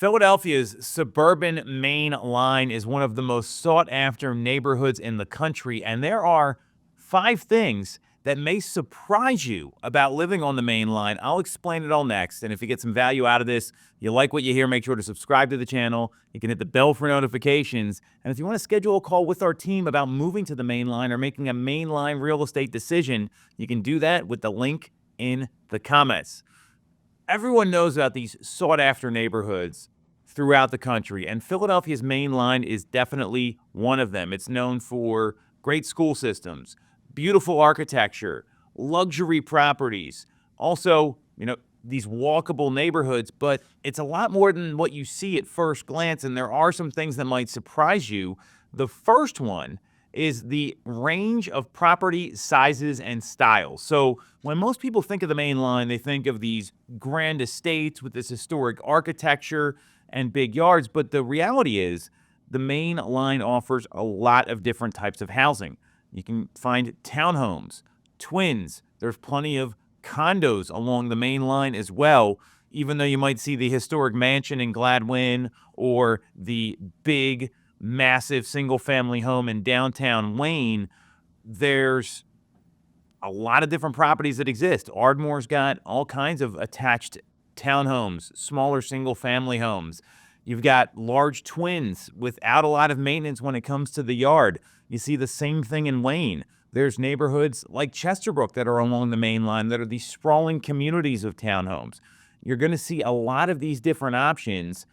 Philadelphia's suburban main line is one of the most sought after neighborhoods in the country, and there are 5 things that may surprise you about living on the main line. I'll explain it all next. And if you get some value out of this, you like what you hear, make sure to subscribe to the channel. You can hit the bell for notifications. And if you want to schedule a call with our team about moving to the main line or making a mainline real estate decision, you can do that with the link in the comments. Everyone knows about these sought-after neighborhoods throughout the country, and Philadelphia's main line is definitely one of them. It's known for great school systems, beautiful architecture, luxury properties, also, these walkable neighborhoods, but it's a lot more than what you see at first glance, and there are some things that might surprise you. The first one is the range of property sizes and styles. So when most people think of the main line, they think of these grand estates with this historic architecture and big yards. But the reality is the main line offers a lot of different types of housing. You can find townhomes, twins. There's plenty of condos along the main line as well, even though you might see the historic mansion in Gladwin or the big massive single-family home in downtown Wayne. There's a lot of different properties that exist. Ardmore's got all kinds of attached townhomes, smaller single-family homes. You've got large twins without a lot of maintenance when it comes to the yard. You see the same thing in Wayne. There's neighborhoods like Chesterbrook that are along the main line that are these sprawling communities of townhomes. You're going to see a lot of these different options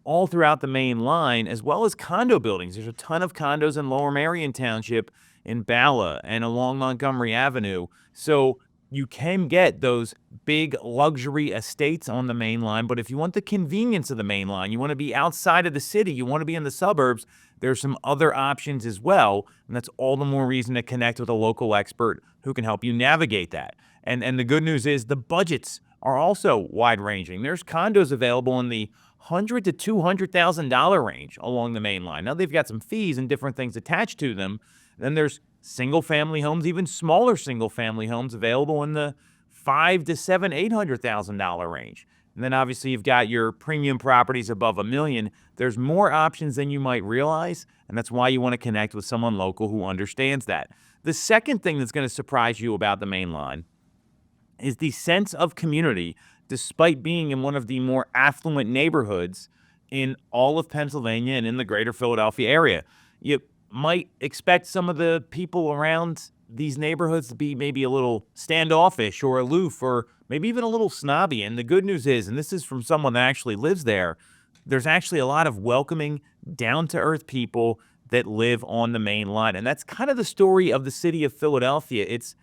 all throughout the main line, as well as condo buildings. There's a ton of condos in Lower Merion Township, in Bala, and along Montgomery Avenue. So you can get those big luxury estates on the main line, but if you want the convenience of the main line, you want to be outside of the city, you want to be in the suburbs, there's some other options as well, and that's all the more reason to connect with a local expert who can help you navigate that. And the good news is the budgets are also wide-ranging. There's condos available in the $100,000 to $200,000 range along the main line. Now, they've got some fees and different things attached to them. Then there's single-family homes, even smaller single-family homes available in the $500,000 to $800,000 range. And then obviously you've got your premium properties above $1 million. There's more options than you might realize, and that's why you want to connect with someone local who understands that. The second thing that's going to surprise you about the main line is the sense of community, despite being in one of the more affluent neighborhoods in all of Pennsylvania and in the greater Philadelphia area. You might expect some of the people around these neighborhoods to be maybe a little standoffish or aloof or maybe even a little snobby. And the good news is, and this is from someone that actually lives there, there's actually a lot of welcoming, down-to-earth people that live on the main line. And that's kind of the story of the city of Philadelphia. It's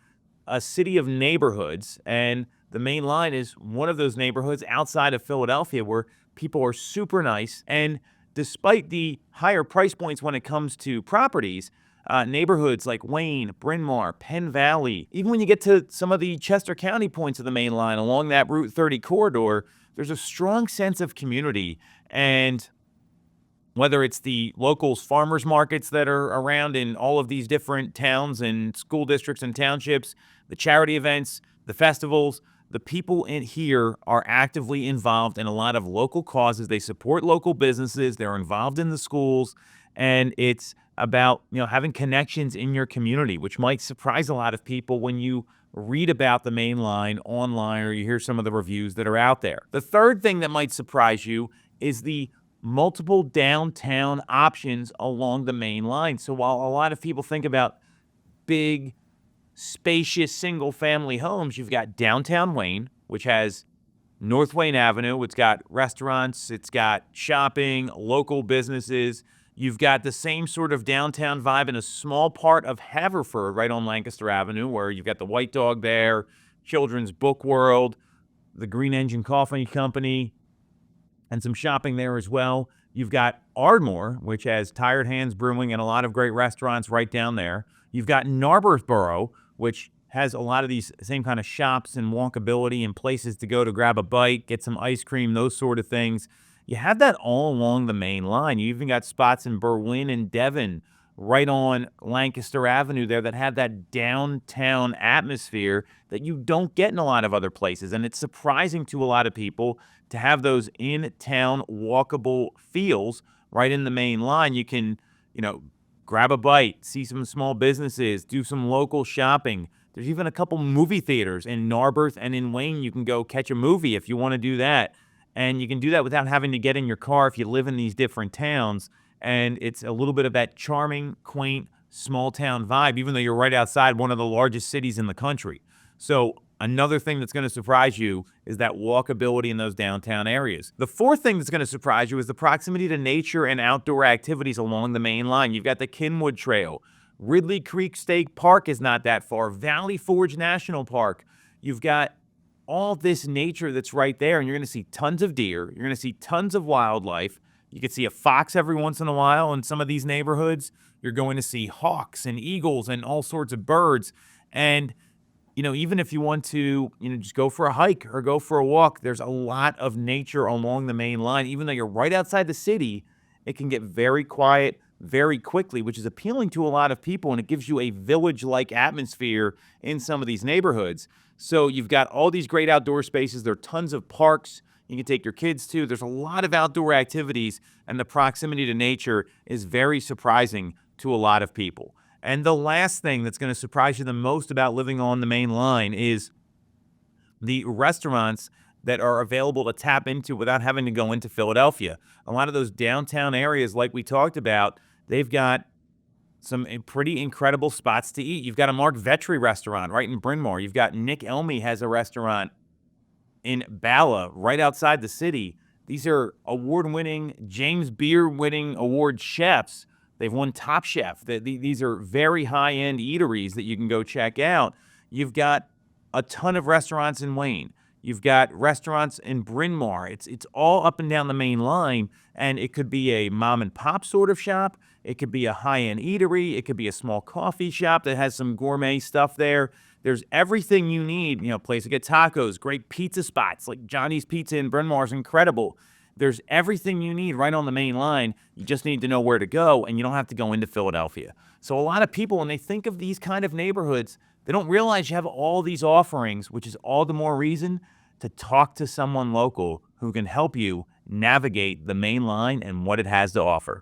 a city of neighborhoods, and the main line is one of those neighborhoods outside of Philadelphia where people are super nice. And despite the higher price points when it comes to properties, neighborhoods like Wayne, Bryn Mawr, Penn Valley, even when you get to some of the Chester County points of the main line along that Route 30 corridor, there's a strong sense of community. And whether it's the locals farmers markets that are around in all of these different towns and school districts and townships, the charity events, the festivals, the people in here are actively involved in a lot of local causes. They support local businesses. They're involved in the schools. And it's about, having connections in your community, which might surprise a lot of people when you read about the main line online or you hear some of the reviews that are out there. The third thing that might surprise you is the multiple downtown options along the main line. So while a lot of people think about big, spacious single-family homes, you've got downtown Wayne, which has North Wayne Avenue. It's got restaurants, it's got shopping, local businesses. You've got the same sort of downtown vibe in a small part of Haverford, right on Lancaster Avenue, where you've got the White Dog there, Children's Book World, the Green Engine Coffee Company, and some shopping there as well. You've got Ardmore, which has Tired Hands Brewing and a lot of great restaurants right down there. You've got Narberthboro, which has a lot of these same kind of shops and walkability and places to go to grab a bite, get some ice cream, those sort of things. You have that all along the main line. You even got spots in Berwyn and Devon right on Lancaster Avenue there that have that downtown atmosphere that you don't get in a lot of other places. And it's surprising to a lot of people to have those in-town walkable feels right in the main line. You can, you know, grab a bite, see some small businesses, do some local shopping. There's even a couple movie theaters in Narberth and in Wayne. You can go catch a movie if you want to do that. And you can do that without having to get in your car if you live in these different towns. And it's a little bit of that charming, quaint, small town vibe, even though you're right outside one of the largest cities in the country. So, another thing that's going to surprise you is that walkability in those downtown areas. The fourth thing that's going to surprise you is the proximity to nature and outdoor activities along the main line. You've got the Kinwood Trail. Ridley Creek State Park is not that far. Valley Forge National Park. You've got all this nature that's right there, and you're going to see tons of deer. You're going to see tons of wildlife. You can see a fox every once in a while in some of these neighborhoods. You're going to see hawks and eagles and all sorts of birds. And, even if you want to, just go for a hike or go for a walk, there's a lot of nature along the main line. Even though you're right outside the city, it can get very quiet very quickly, which is appealing to a lot of people, and it gives you a village-like atmosphere in some of these neighborhoods. So you've got all these great outdoor spaces. There are tons of parks you can take your kids to. There's a lot of outdoor activities, and the proximity to nature is very surprising to a lot of people. And the last thing that's going to surprise you the most about living on the main line is the restaurants that are available to tap into without having to go into Philadelphia. A lot of those downtown areas, like we talked about, they've got some pretty incredible spots to eat. You've got a Mark Vetri restaurant right in Bryn Mawr. You've got Nick Elmy has a restaurant in Bala, right outside the city. These are award-winning, James Beard-winning award chefs. They've won Top Chef. These are very high-end eateries that you can go check out. You've got a ton of restaurants in Wayne. You've got restaurants in Bryn Mawr. It's all up and down the main line, and it could be a mom-and-pop sort of shop. It could be a high-end eatery. It could be a small coffee shop that has some gourmet stuff there. There's everything you need, place to get tacos, great pizza spots, like Johnny's Pizza in Bryn Mawr is incredible. There's everything you need right on the main line. You just need to know where to go, and you don't have to go into Philadelphia. So a lot of people, when they think of these kind of neighborhoods, they don't realize you have all these offerings, which is all the more reason to talk to someone local who can help you navigate the main line and what it has to offer.